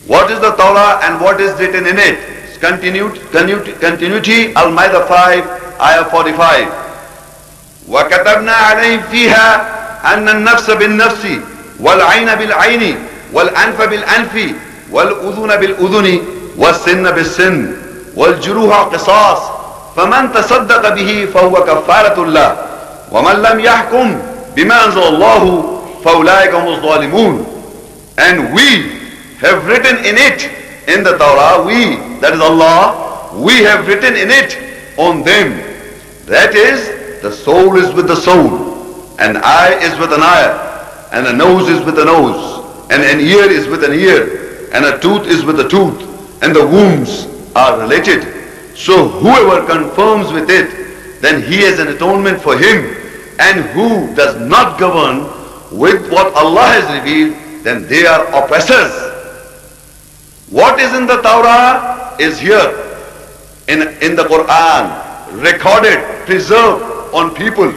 What is the Torah and what is written in it? Continuity, Al-Ma'idah 5, Ayah 45. وَكَتَبْنَا عَلَيْهِمْ فِيهَا أَنَّ النَّفْسَ بِالنَّفْسِ وَالْعَيْنَ بِالْعَيْنِ وَالْأَنْفَ بِالْأَنْفِ وَالْأُذُنَ بِالْأُذُنِ وَالسِّنَّ بِالسِّنِّ وَالْجُرُوحَ قِصَاص فَمَنْ تَصَدَّقَ بِهِ فَهُوَ كَفَّارَةٌ لَهُ وَمَنْ لَمْ يَحْكُمْ بِمَا أَنزَلَ اللَّهُ فَأُولَٰئِكَ هُمُ الظَّالِمُونَ. And we have written in it, in the Torah, we, that is Allah, we have written in it on them. That is, the soul is with the soul, an eye is with an eye, and a nose is with a nose, and an ear is with an ear, and a tooth is with a tooth, and the wombs are related. So whoever confirms with it, then he has an atonement for him, and who does not govern with what Allah has revealed, then they are oppressors. What is in the Torah is here in the Quran, recorded, preserved on people.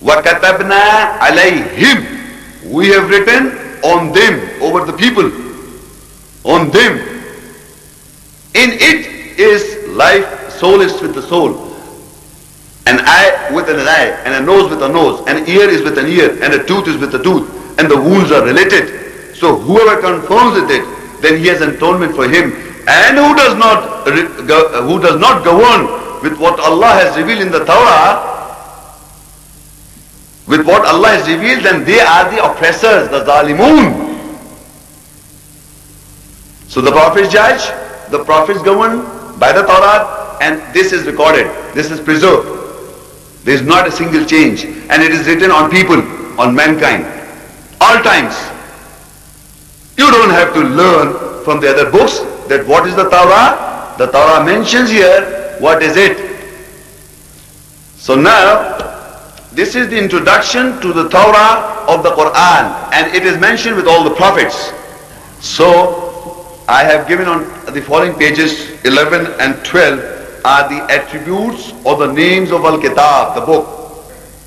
وَكَتَبْنَا عَلَيْهِمْ, we have written on them, over the people, on them. In it is life, soul is with the soul, an eye with an eye, and a nose with a nose, an ear is with an ear, and a tooth is with a tooth, and the wounds are related. So whoever confirms with it, then he has atonement for him. And who does not govern with what Allah has revealed in the Torah, with what Allah has revealed, then they are the oppressors, the zalimun. So the prophets judge, the prophets govern by the Torah, and this is recorded, this is preserved. There is not a single change, and it is written on people, on mankind, all times. You don't have to learn from the other books that what is the Torah. The Torah mentions here what is it. So now, this is the introduction to the Torah of the Quran, and it is mentioned with all the prophets. So I have given on the following pages 11 and 12 are the attributes or the names of Al-Kitab, the book.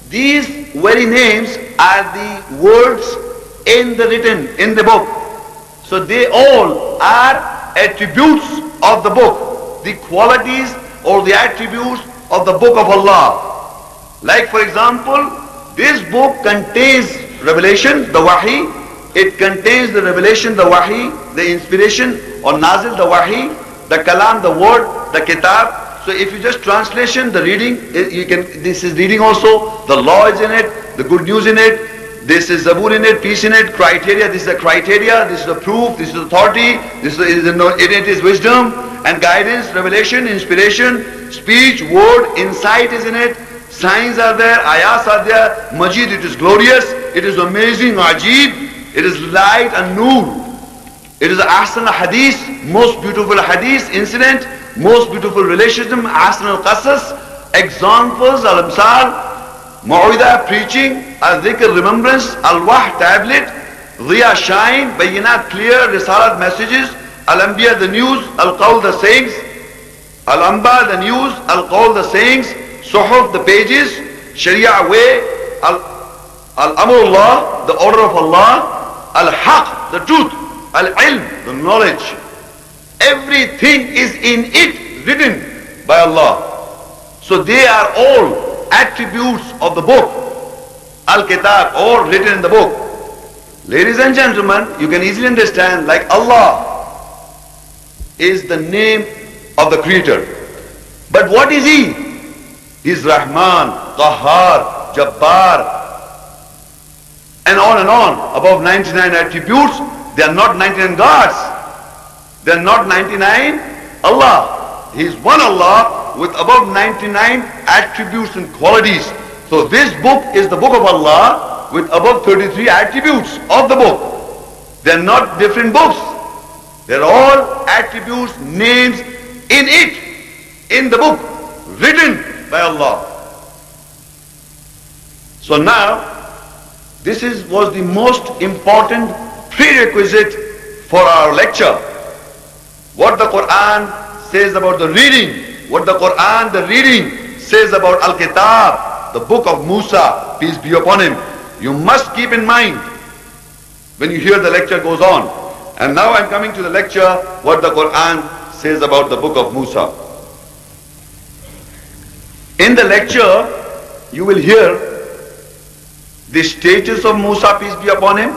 These very names are the words in the book. So they all are attributes of the book, the qualities or the attributes of the book of Allah. Like for example, this book contains revelation, the wahi. It contains the revelation, the wahi, the inspiration or nazil, the wahi, the kalam, the word, the kitab. So if you just translation, the reading, you can. This is reading also. The law is in it, the good news in it. This is zabur in it, peace in it, criteria. This is a criteria. This is a proof. This is authority. This is in it is wisdom and guidance, revelation, inspiration, speech, word, insight is in it. Signs are there, ayahs are there, Majid, it is glorious, it is amazing, ajib, it is light and noor. It is ahsan hadith, most beautiful hadith incident, most beautiful relationship, ahsan al-qasas, examples, al-amsal, mu'idah, preaching, al-dhikr, remembrance, al-wah, tablet, dhiya, shine, bayinat, clear, risalat, messages, al-anbiya, the news, al-qawl, the sayings, al-amba, the news, al-qawl, the sayings, Suhuf, the pages, Sharia way, Al-Amrullah, the order of Allah, Al-Haq, the truth, Al-Ilm, the knowledge. Everything is in it written by Allah. So they are all attributes of the book, Al-Kitab, all written in the book. Ladies and gentlemen, you can easily understand, like Allah is the name of the Creator. But what is He? He is Rahman, Qahhar, Jabbar, and on, above 99 attributes. They are not 99 gods. They are not 99 Allah. He is one Allah with above 99 attributes and qualities. So this book is the book of Allah with above 33 attributes of the book. They are not different books. They are all attributes, names in it, in the book, written by Allah. So now, this was the most important prerequisite for our lecture. What the Quran says about the reading, what the Quran, the reading says about Al-Kitab, the book of Musa, peace be upon him. You must keep in mind when you hear the lecture goes on. And now I'm coming to the lecture, what the Quran says about the book of Musa. In the lecture, you will hear the status of Musa, peace be upon him,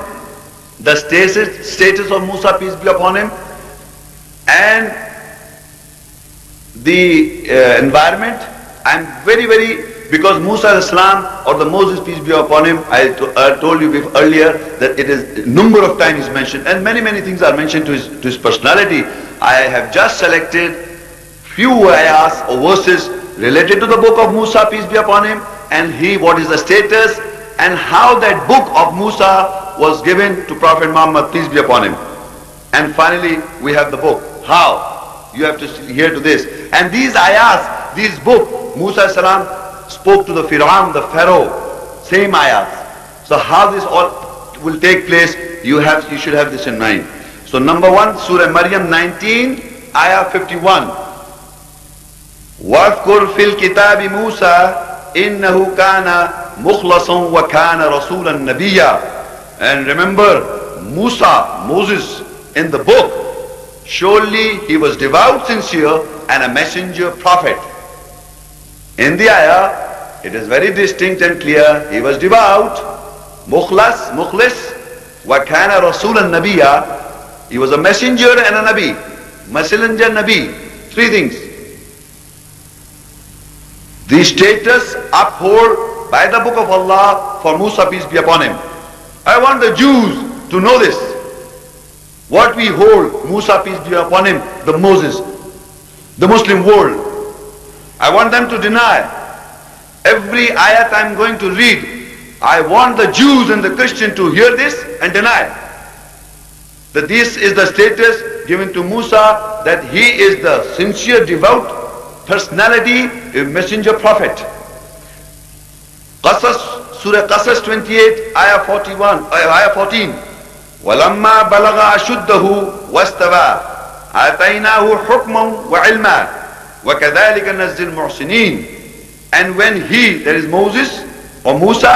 the status of Musa, peace be upon him, and the environment. I'm very, because Musa Islam or the Moses, peace be upon him, I told you earlier that it is a number of times mentioned, and many things are mentioned to his personality. I have just selected few ayahs or verses related to the book of Musa, peace be upon him, and what is the status, and how that book of Musa was given to Prophet Muhammad, peace be upon him. And finally, we have the book. How? You have to hear to this. And these ayahs, this book, Musa salam spoke to the Fir'aun, the Pharaoh, same ayahs. So how this all will take place, you should have this in mind. So number one, Surah Maryam 19, ayah 51. وَاذْكُرْ فِي الْكِتَابِ مُوسَى إِنَّهُ كَانَ مُخْلَصًا وَكَانَ رَسُولًا نَبِيًّا. And remember, Moses in the book, surely he was devout, sincere, and a messenger prophet. In the ayah, it is very distinct and clear, he was devout, mukhlis, وَكَانَ رَسُولًا نَبِيًّا. He was a messenger and a nabi. Messenger, nabi. Three things. The status upheld by the book of Allah for Musa, peace be upon him. I want the Jews to know this. What we hold, Musa, peace be upon him, the Moses, the Muslim world. I want them to deny. Every ayat I'm going to read, I want the Jews and the Christians to hear this and deny that this is the status given to Musa, that he is the sincere, devout personality, a messenger prophet. Surah Qasas 28, ayah 14. وَلَمَّا بَلَغَ أَشُدَّهُ وَاسْتَوَى آتَيْنَاهُ حُكْمًا وَعِلْمًا وَكَذَلِكَ نَزِّلُ الْمُحْسِنِينَ. And when he, that is Moses or Musa,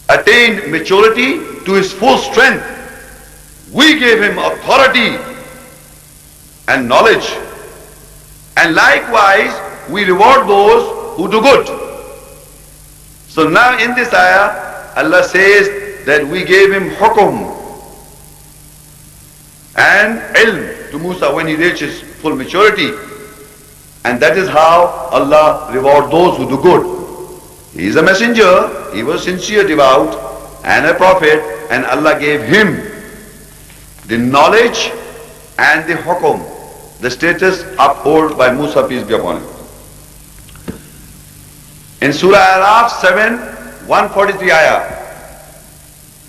attained maturity to his full strength, we gave him authority and knowledge. And likewise, we reward those who do good. So now in this ayah, Allah says that we gave him hukum and ilm to Musa when he reaches full maturity. And that is how Allah rewards those who do good. He is a messenger, he was sincere, devout, and a prophet, and Allah gave him the knowledge and the hukum, the status upheld by Musa, peace be upon him. In Surah Araf 7, 143 ayah,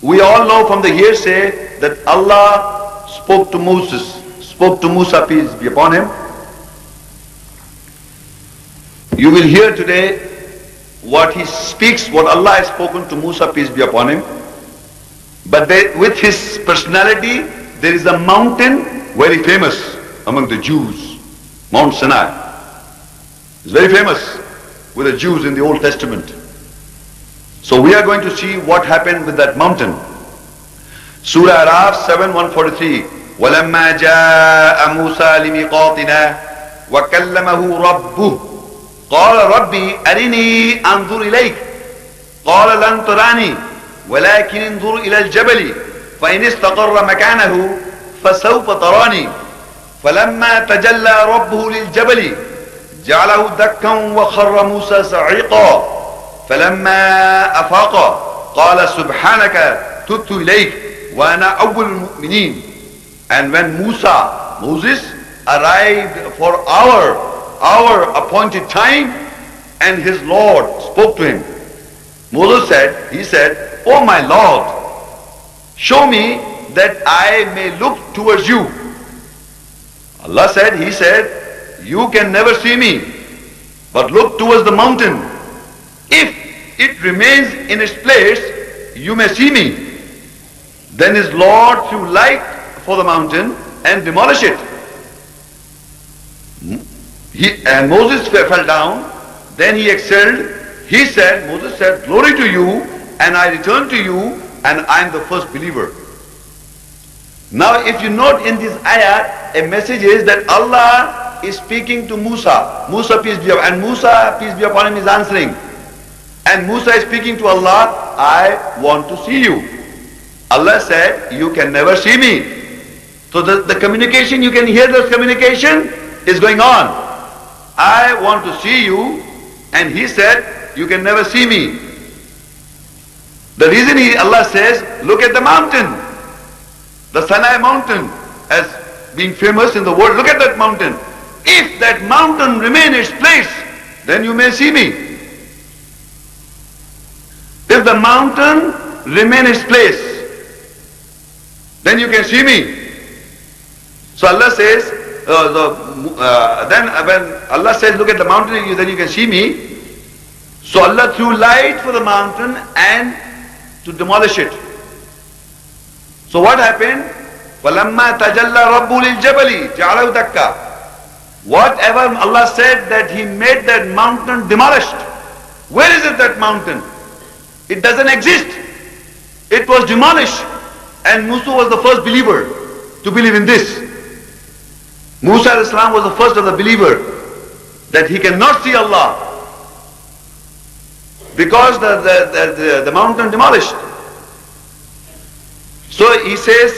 we all know from the hearsay that Allah spoke to Musa, peace be upon him. You will hear today what he speaks, what Allah has spoken to Musa, peace be upon him. But with his personality, there is a mountain very famous among the Jews, Mount Sinai. It's very famous with the Jews in the Old Testament. So we are going to see what happened with that mountain. Surah Araf 7, 143. وَلَمَّا جَاءَ مُوسَى لِمِيقَاتِنَا وَكَلَّمَهُ رَبُّهُ قَالَ رَبِّي أَرِنِي أَنظُرْ إِلَيْكَ قَالَ لَنْ تَرَانِي وَلَكِنْ انظُرْ إِلَى الْجَبَلِ فَإِنِ اسْتَقَرَّ مَكَانَهُ فَسَوْفَ تَرَانِي فَلَمَّا تَجَلَّى رَبُّهُ لِلْجَبَلِ جعله دكا وخر موسى صعيقا فلما أفاق قال سبحانك تبت إليك وأنا أول المؤمنين. And when Moses arrived for our appointed time, and his Lord spoke to him, he said, "Oh my Lord, show me that I may look towards you." Allah said, he said, "You can never see me, but look towards the mountain. If it remains in its place, you may see me." Then his Lord threw light for the mountain and demolished it. And Moses fell down. Then he exhaled. Moses said, "Glory to you, and I return to you, and I am the first believer." Now if you note in this ayah, a message is that Allah is speaking to Musa. Musa, peace be upon him, and Musa, peace be upon him, is answering. And Musa is speaking to Allah, I want to see you. Allah said, you can never see me. So the communication, you can hear this communication is going on. I want to see you, and he said, you can never see me. The reason Allah says, look at the mountain. The Sinai mountain, as being famous in the world, look at that mountain. If that mountain remain its place, then you may see me. If the mountain remain its place, then you can see me. So Allah says, then when Allah says, look at the mountain, then you can see me. So Allah threw light for the mountain and to demolish it. So what happened? وَلَمَّا تَجَلَّى رَبُّ لِلْجَبَلِ جَعَلَهُ دَكَّةً. Whatever Allah said that He made that mountain demolished. Where is it, that mountain? It doesn't exist. It was demolished. And Musa was the first believer to believe in this. Musa alayhi salam was the first of the believer that he cannot see Allah because the mountain demolished. So he says,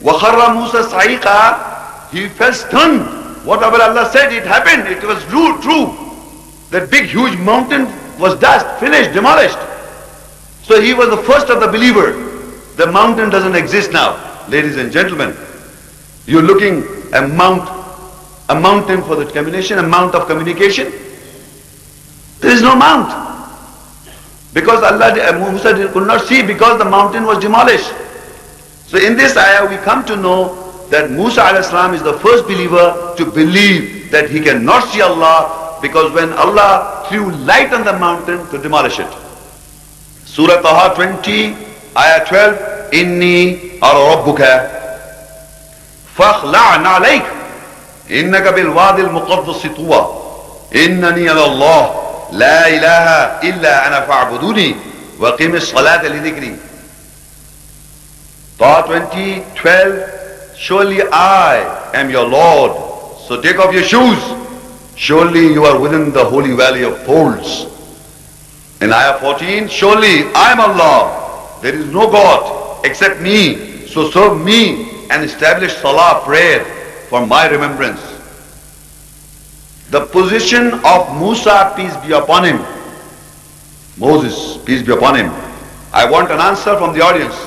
وَخَرَّ مُوسَى صَعِيقًا. He felt stunned. Whatever Allah said, it happened. It was true. That big huge mountain was dust, finished, demolished. So he was the first of the believer. The mountain doesn't exist now. Ladies and gentlemen, you're looking a mountain for the communication, a mount of communication. There is no mount. Because Musa could not see because the mountain was demolished. So in this ayah we come to know that Musa alayhi salam is the first believer to believe that he cannot see Allah because when Allah threw light on the mountain to demolish it. Surah Taha 20, ayah 12, Inni ara rabbuka fakhla'an alayk innaka bil wadi al muqaddas tuwa innani ala Allah la ilaha illa ana fa'buduni wa qimis salata li dhikri. Taha 20, 12, surely I am your Lord, so take off your shoes. Surely you are within the holy valley of folds. In ayah 14, surely I am Allah, there is no God except me, so serve me and establish salah, prayer, for my remembrance. The position of Musa, peace be upon him, Moses, peace be upon him. I want an answer from the audience.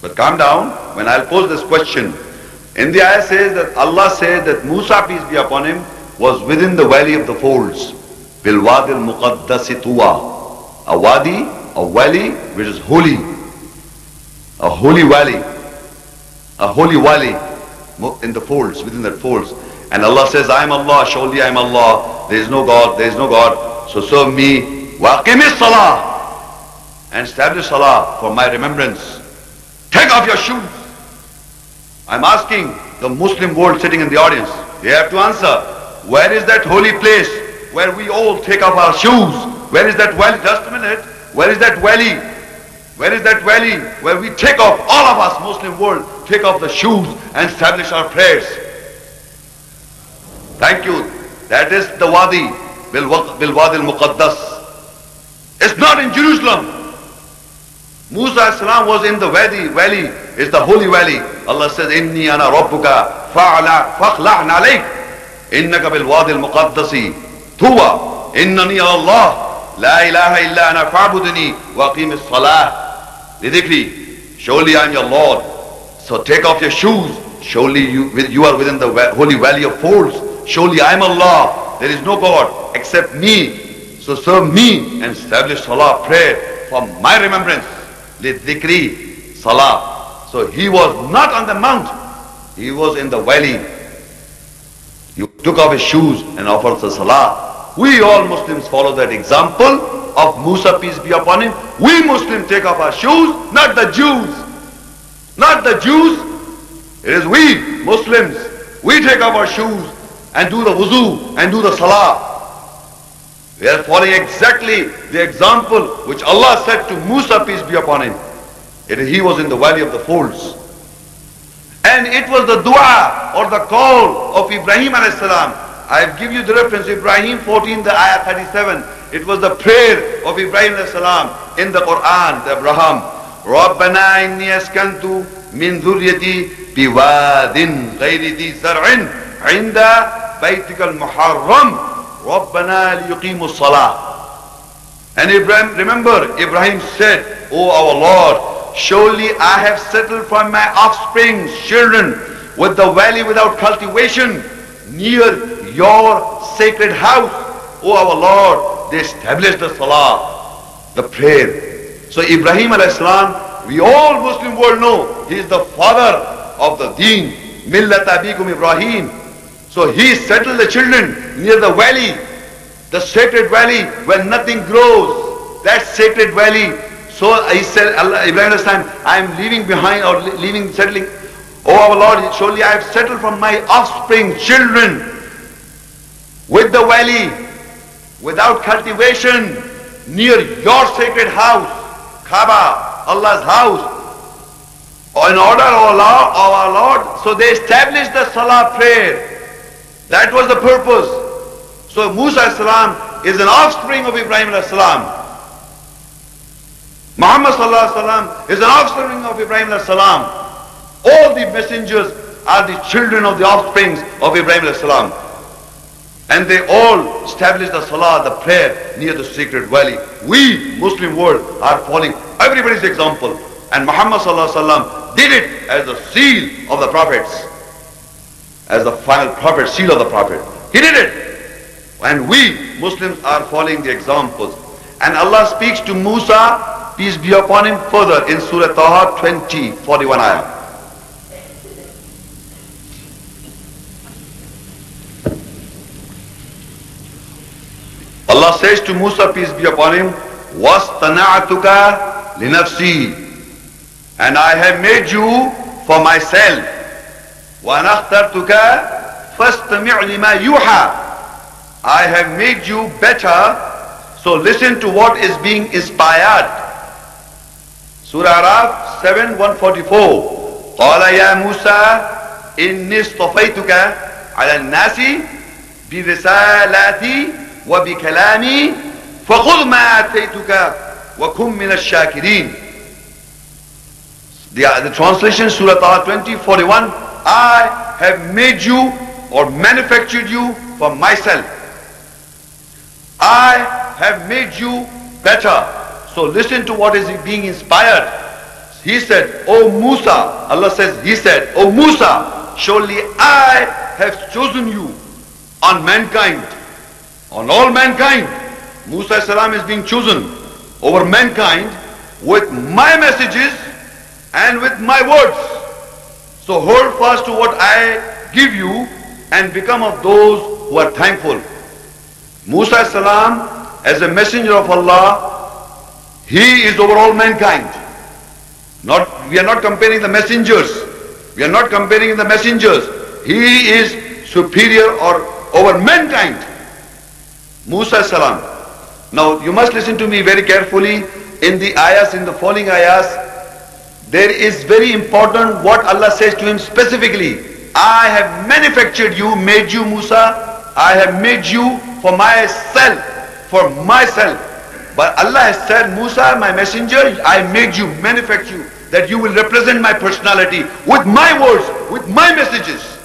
But calm down when I'll pose this question. In the ayah says that Allah said that Musa, peace be upon him, was within the valley of the folds. Bil wadi al muqaddasi tuwa. A wadi, a valley which is holy. A holy valley. A holy valley in the folds, within that folds. And Allah says, I am Allah, surely I am Allah. There is no God, there is no God. So serve me. Wa aqimis salah. And establish salah for my remembrance. Take off your shoes. I'm asking the Muslim world sitting in the audience. They have to answer. Where is that holy place where we all take off our shoes? Where is that valley? Just a minute. Where is that valley? Where is that valley where we take off, all of us Muslim world, take off the shoes and establish our prayers? Thank you. That is the wadi, bil wadi al muqaddas. It's not in Jerusalem. Musa as-salam was in the valley, is the holy valley. Allah says, Inni ana rabbuka fakhla'an alayk innaka bil wadi al muqaddasi tuwa innani Allah la ilaha illa ana fa'budni wa qimis salah li dhikri. Surely I am your Lord, so take off your shoes. Surely you are within the holy valley of folds. Surely I am Allah, there is no God except me, so serve me and establish salah, prayer for my remembrance. Lidhikri, salah. So he was not on the mount, he was in the valley. He took off his shoes and offered the salah. We all Muslims follow that example of Musa, peace be upon him. We Muslims take off our shoes, not the Jews. Not the Jews. It is we Muslims. We take off our shoes and do the wuzu and do the salah. We are following exactly the example which Allah said to Musa, peace be upon him. He was in the valley of the folds. And it was the dua or the call of Ibrahim alayhi salam. I'll give you the reference, Ibrahim 14, the ayah 37. It was the prayer of Ibrahim alayhi salam in the Quran, the Abraham. رَبَّنَا إِنِّي أَسْكَنْتُ مِنْ ذُرِّيَّتِي بِوَادٍ غَيْرِ ذِي زَرْعٍ عِنْدَ بَيْتِكَ الْمُحَرَّمِ رَبَّنَا لِيُقِيمُوا الصَّلَاةِ. And Ibrahim, remember, Ibrahim said, "O our Lord, surely I have settled for my offspring, children, with the valley without cultivation, near your sacred house. O our Lord," they established the salah, the prayer. So Ibrahim alayhi salam, we all Muslim world know, he is the father of the deen, Millat Abikum Ibrahim. So he settled the children near the valley, the sacred valley where nothing grows, that sacred valley. So he said, Ibrahim alayhi salam, I am leaving behind or leaving, settling. Oh our Lord, surely I have settled from my offspring, children, with the valley, without cultivation, near your sacred house, Kaaba, Allah's house. In order of our Lord, so they established the salah prayer. That was the purpose. So Musa alayhi salam is an offspring of Ibrahim alayhi salam. Muhammad sallallahu alaihi wasallam is an offspring of Ibrahim alayhi salam. All the messengers are the children of the offsprings of Ibrahim alayhi salam. And they all established the salah, the prayer near the sacred valley. We, Muslim world, are following everybody's example. And Muhammad sallallahu alaihi wasallam did it as the seal of the prophets. As the final prophet, seal of the prophet. He did it. And we, Muslims, are following the examples. And Allah speaks to Musa, peace be upon him, further in Surah Taha 20, 41 ayah. Allah says to Musa, peace be upon him, وَاسْتَنَعْتُكَ لِنَفْسِي, and I have made you for myself. وَأَنَخْتَرْتُكَ فَاسْتَمِعْ لِمَا يُوحَى, I have made you better, so listen to what is being inspired. Surah Araf 7, 144. قَالَ يَا مُوسَى إِنِّي اصْطَفَيْتُكَ عَلَى النَّاسِ بِرِسَالَاتِي وَبِكَلَامِي فَخُذْ مَا آتَيْتُكَ وَكُنْ مِنَ الشَّاكِرِينَ. The translation, Surah Taha 20, 41. I have made you or manufactured you for myself. I have made you better. So listen to what is being inspired. He said, O Musa, Allah says, he said, O Musa, surely I have chosen you on mankind, on all mankind. Musa as salam is being chosen over mankind with my messages and with my words. So hold fast to what I give you and become of those who are thankful. Musa as salam, as a messenger of Allah, he is over all mankind. We are not comparing the messengers. We are not comparing the messengers. He is superior or over mankind. Musa as salam. Now you must listen to me very carefully. In the ayahs, in the following ayahs, there is very important what Allah says to him specifically. I have manufactured you, made you Musa. I have made you for myself, for myself. But Allah has said, Musa, my messenger, I made you, manufacture you, that you will represent my personality with my words, with my messages.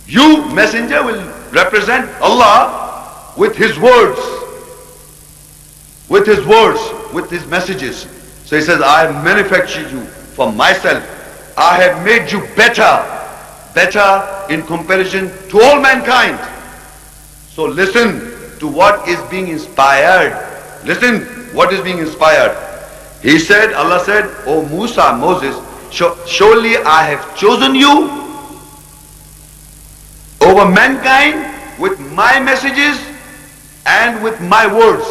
You, messenger, will represent Allah with his words, with his words, with his messages. So he says, I have manufactured you for myself. I have made you better, better in comparison to all mankind. So listen to what is being inspired. Listen what is being inspired. He said, Allah said, O Musa, Moses, surely I have chosen you over mankind with my messages and with my words.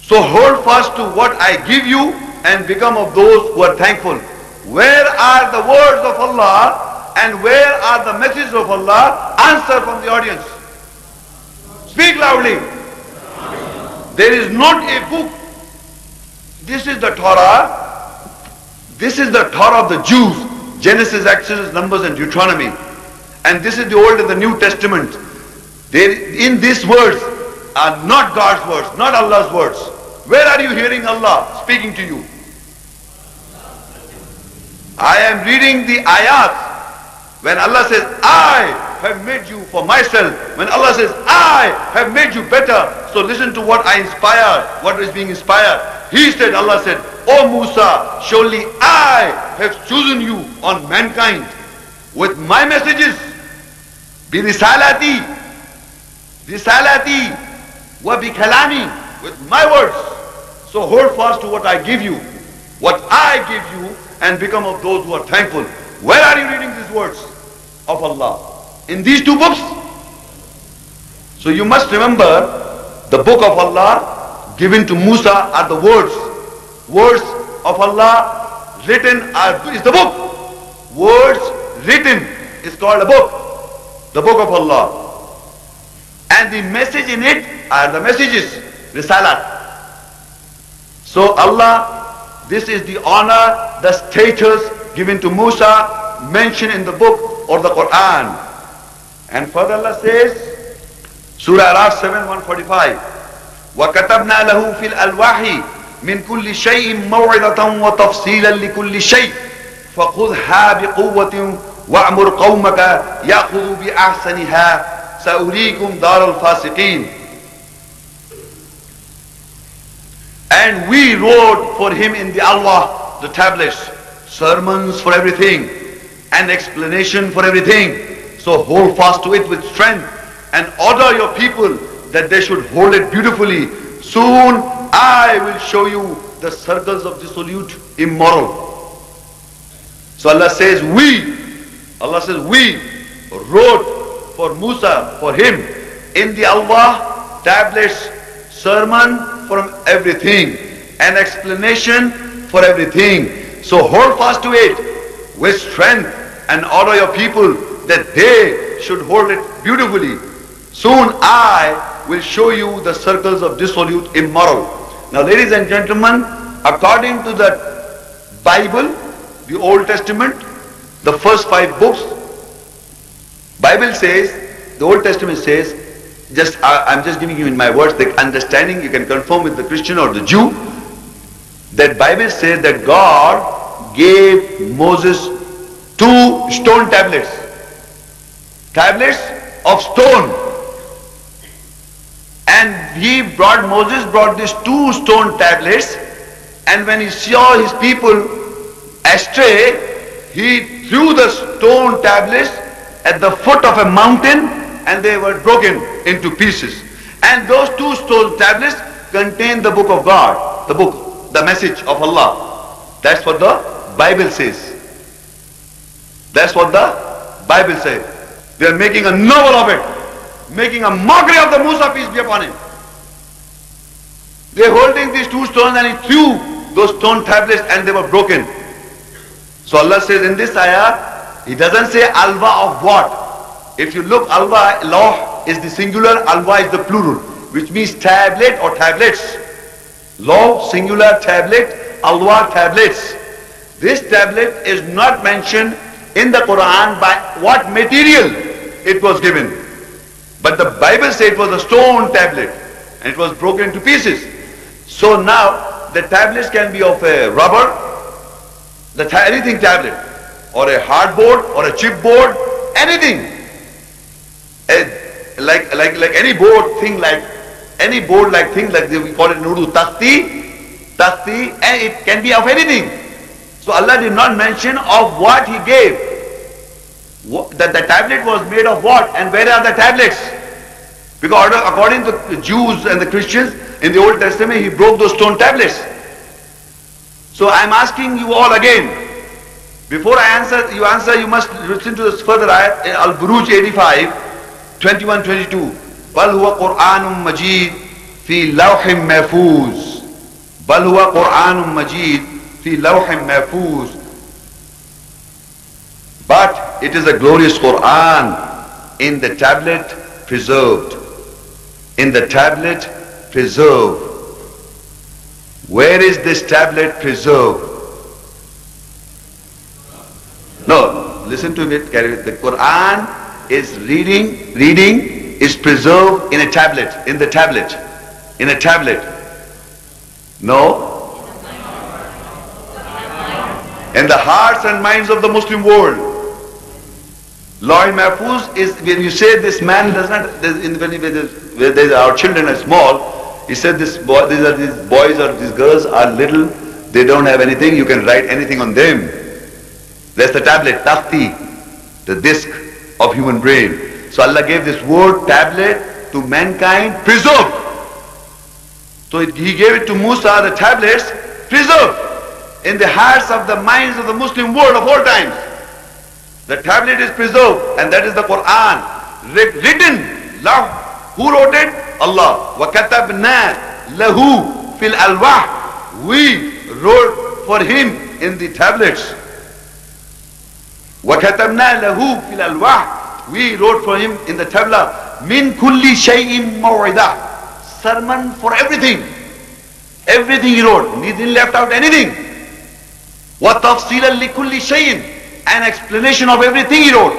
So hold fast to what I give you and become of those who are thankful. Where are the words of Allah and where are the messages of Allah? Answer from the audience. Speak loudly. There is not a book. This is the Torah. This is the Torah of the Jews. Genesis, Exodus, Numbers and Deuteronomy. And this is the Old and the New Testament. In these words are not God's words, not Allah's words. Where are you hearing Allah speaking to you? I am reading the ayat. When Allah says, I have made you for myself. When Allah says, I have made you better. So listen to what I inspire, what is being inspired. He said, Allah said, O Musa, surely I have chosen you on mankind with my messages. Bi risalati wa bi kalami, with my words. So hold fast to what I give you, what I give you, and become of those who are thankful. Where are you reading these words of Allah? In these two books. So you must remember, the book of Allah given to Musa are the words. Words of Allah written is the book. Words written is called a book. The book of Allah. And the message in it are the messages, risalat. So Allah, this is the honor, the status given to Musa, mentioned in the book or the Quran. And further Allah says, Surah Araf 7:145, وَكَتَبْنَا لَهُ فِي الْأَلْوَاحِ مِنْ كُلِّ شَيْءٍ مَوْعِظَةً وَتَفْصِيلًا لِكُلِّ شَيْءٍ فَخُذْهَا بِقُوَّةٍ وَأْمُرْ قَوْمَكَ يَأْخُذُوا بِأَحْسَنِهَا سَأُرِيكُمْ دَارَ الْفَاسِقِينَ. And we wrote for him in the Allah, the tablets, sermons for everything and explanation for everything. So hold fast to it with strength and order your people that they should hold it beautifully. Soon I will show you the circles of dissolute, immoral. So Allah says we wrote for Musa, for him, in the Allah tablets, sermon from everything and explanation for everything. So hold fast to it with strength and order your people that they should hold it beautifully. Soon I will show you the circles of dissolute, immoral. Now ladies and gentlemen, according to the Bible, the Old Testament, the first 5 books, Bible says, the Old Testament says, I'm just giving you in my words the understanding, you can confirm with the Christian or the Jew, that Bible says that God gave Moses 2 stone tablets. Tablets of stone. And Moses brought these 2 stone tablets, and when he saw his people astray, he threw the stone tablets at the foot of a mountain, and they were broken into pieces. And those 2 stone tablets contain the book of God, the message of Allah. That's what the Bible says. That's what the Bible says. They are making a novel of it, making a mockery of the Musa, peace be upon him. They are holding these 2 stones, and he threw those stone tablets and they were broken. So Allah says in this ayah, He doesn't say alwa of what. If you look, alwa, law is the singular, alwa is the plural, which means tablet or tablets. Law, singular, tablet, alwa, tablets. This tablet is not mentioned in the Quran by what material it was given. But the Bible says it was a stone tablet and it was broken into pieces. So now the tablets can be of a rubber, anything tablet, or a hardboard or a chipboard, anything. Like any board thing, like any board like thing, like we call it in Urdu tasti, and it can be of anything. So Allah did not mention of what He gave. That the tablet was made of what, and where are the tablets? Because according to the Jews and the Christians in the Old Testament, He broke those stone tablets. So I am asking you all again, before I answer, you must listen to this further ayat in Al-Buruj 85, 21-22. بل هو قرآن مجيد في لوح محفوظ. بل هو قرآن مجيد في لوح محفوظ. But it is a glorious Quran in the tablet preserved. In the tablet preserved. Where is this tablet preserved? No, listen to it carefully. The Quran is reading is preserved in a tablet, in a tablet. No? In the hearts and minds of the Muslim world. Lawh Mahfuz is, when you say this man does not, when our children are small, he said these boys or these girls are little, they don't have anything, you can write anything on them. That's the tablet, takhti, the disc of human brain. So Allah gave this word tablet to mankind, preserved. So He gave it to Musa, the tablets, preserved in the hearts of the minds of the Muslim world of all times. The tablet is preserved, and that is the Quran, written. Who wrote it? Allah. وَكَتَبْنَا لَهُ فِي الْأَلْوَاحِ. We wrote for him in the tablets. وَكَتَبْنَا لَهُ فِي الْأَلْوَاحِ. We wrote for him in the tabla. مِن كُلِّ شَيْءٍ مَوْعِدَةٍ. Sermon for everything. Everything he wrote. He didn't left out anything. وَتَفْصِيلًا لِكُلِّ شَيْءٍ. An explanation of everything he wrote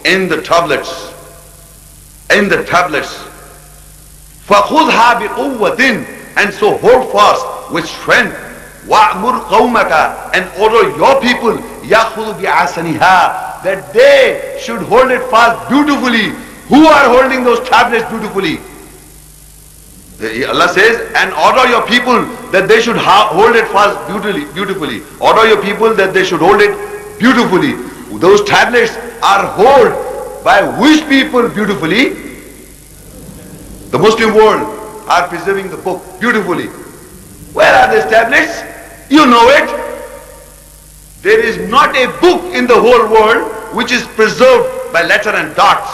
in the tablets. In the tablets. فَخُذْهَا بِقُوَّةٍ. And so hold fast with strength. وَأْمُرْ قَوْمَكَ. And order your people يَأْخُذُ بِعَسَنِهَا. That they should hold it fast beautifully. Who are holding those tablets beautifully? Allah says, and order your people that they should hold it fast beautifully. Order your people that they should hold it beautifully. Those tablets are held by which people beautifully? The Muslim world are preserving the book beautifully. Where are these tablets? You know it. There is not a book in the whole world which is preserved by letter and dots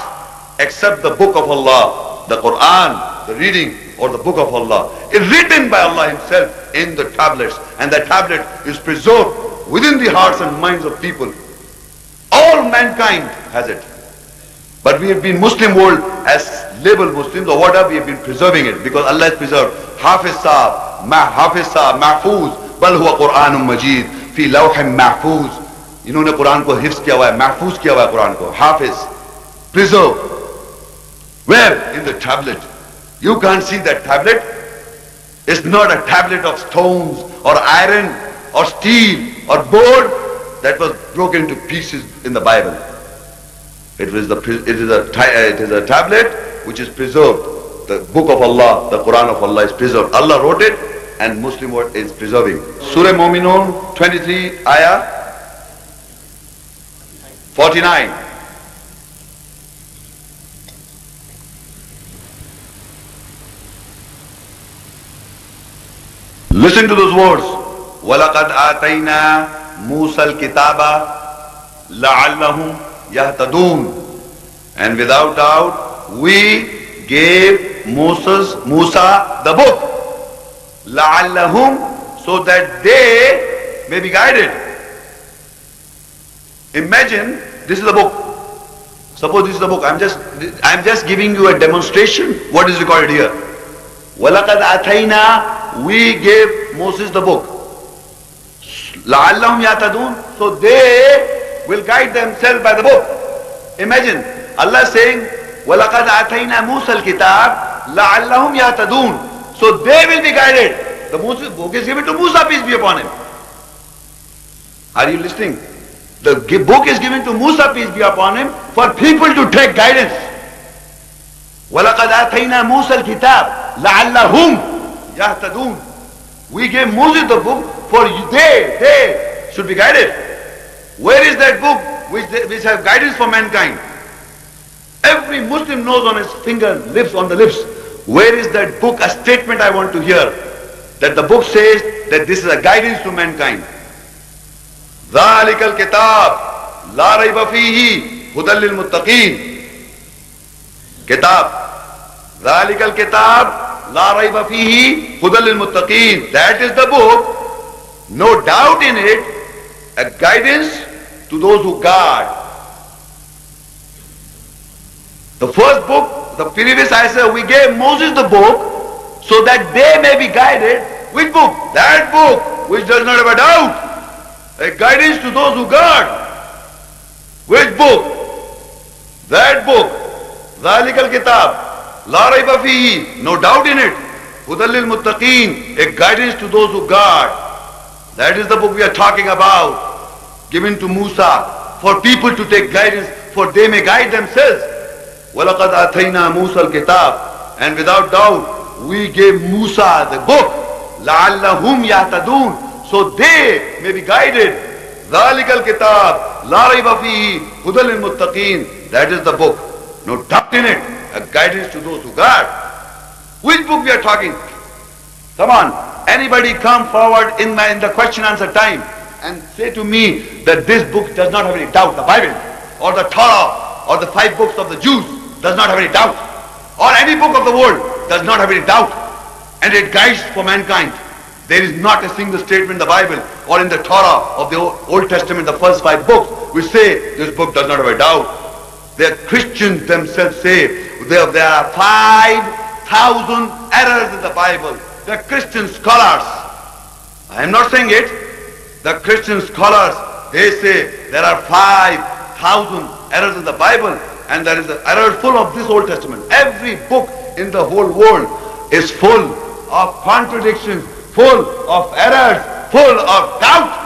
except the book of Allah, the Quran, the reading or the book of Allah. It's written by Allah Himself in the tablets, and the tablet is preserved within the hearts and minds of people. All mankind has it. But we have been Muslim world as labeled Muslims or whatever, we have been preserving it because Allah has preserved. Hafiz Saab, Mahfuz, Bal huwa Quranun Majid, Fi Lawhim Mahfuz. इन्होंने कुरान को हिफ्ज किया हुआ है, महफूज किया हुआ है कुरान को. Hafiz, preserve. Where? In the tablet. You can't see that tablet. It's not a tablet of stones or iron or steel or board that was broken to pieces in the Bible. It is a tablet which is preserved. The book of Allah, the Quran of Allah is preserved. Allah wrote it and Muslim world is preserving. Surah Mu'minun 23 ayah 49. Listen to those words. وَلَقَدْ آتَيْنَا مُوسَى الْكِتَابَ لَعَلَّهُمْ يَهْتَدُونَ. And without doubt, we gave Musa the book. لَعَلَّهُمْ, so that they may be guided. Imagine, this is the book. Suppose this is the book. I'm just giving you a demonstration what is recorded here. وَلَقَدْ آتَيْنَا, we gave Moses the book. لَعَلَّهُمْ يَهْتَدُونَ, so they will guide themselves by the book. Imagine, Allah saying, وَلَقَدْ آتَيْنَا مُوسَى الْكِتَابَ لَعَلَّهُمْ يَهْتَدُونَ, so they will be guided. The book is given to Musa, peace be upon him. Are you listening? The book is given to Musa, peace be upon him, for people to take guidance. وَلَقَدْ آتَيْنَا مُوسَى الْكِتَابَ لَعَلَّهُمْ يَهْتَدُونَ. We gave Moses the book for they should be guided. Where is that book which has guidance for mankind? Every Muslim knows on his finger, lips, on the lips. Where is that book? A statement I want to hear. That the book says that this is a guidance to mankind. ذَلِكَ الْكِتَابِ لَا رَيْبَ فِيهِ هُدًى لِلْمُتَّقِينَ. Kitab. ذَلِكَ الْكِتَابِ لَا رَيْبَ فِيهِ هُدًى لِلْمُتَّقِينَ. That is the book, no doubt in it, a guidance to those who guard. The first book, the previous ayah said, we gave Moses the book so that they may be guided. Which book? That book which does not have a doubt. A guidance to those who guard. Where book, ذَلِكَ الْكِتَابِ لَا رَيْبَ فِيهِ, no doubt in it, هُدًى لِلْمُتَّقِينَ, a guidance to those who guard. That is the book we are talking about, given to Musa, for people to take guidance, for they may guide themselves. وَلَقَدْ آتَيْنَا مُوسَى الْكِتَابِ, and without doubt, we gave Musa the book, لَعَلَّهُمْ يَهْتَدُونَ, so they may be guided. ذَلِكَ الْكِتَابِ لَا رَيْبَ فِيهِ هُدًى لِلْمُتَّقِينَ, that is the book, no doubt in it, a guidance to those who guard. Which book we are talking? Come on, anybody come forward in the question answer time and say to me that this book does not have any doubt, the Bible, or the Torah, or the 5 books of the Jews does not have any doubt, or any book of the world does not have any doubt, and it guides for mankind. There is not a single statement in the Bible or in the Torah of the Old Testament, the first 5 books, which say this book does not have a doubt. The Christians themselves say there are 5,000 errors in the Bible. The Christian scholars, I am not saying it, the Christian scholars, they say there are 5,000 errors in the Bible, and there is an error full of this Old Testament. Every book in the whole world is full of contradictions, full of errors, full of doubt.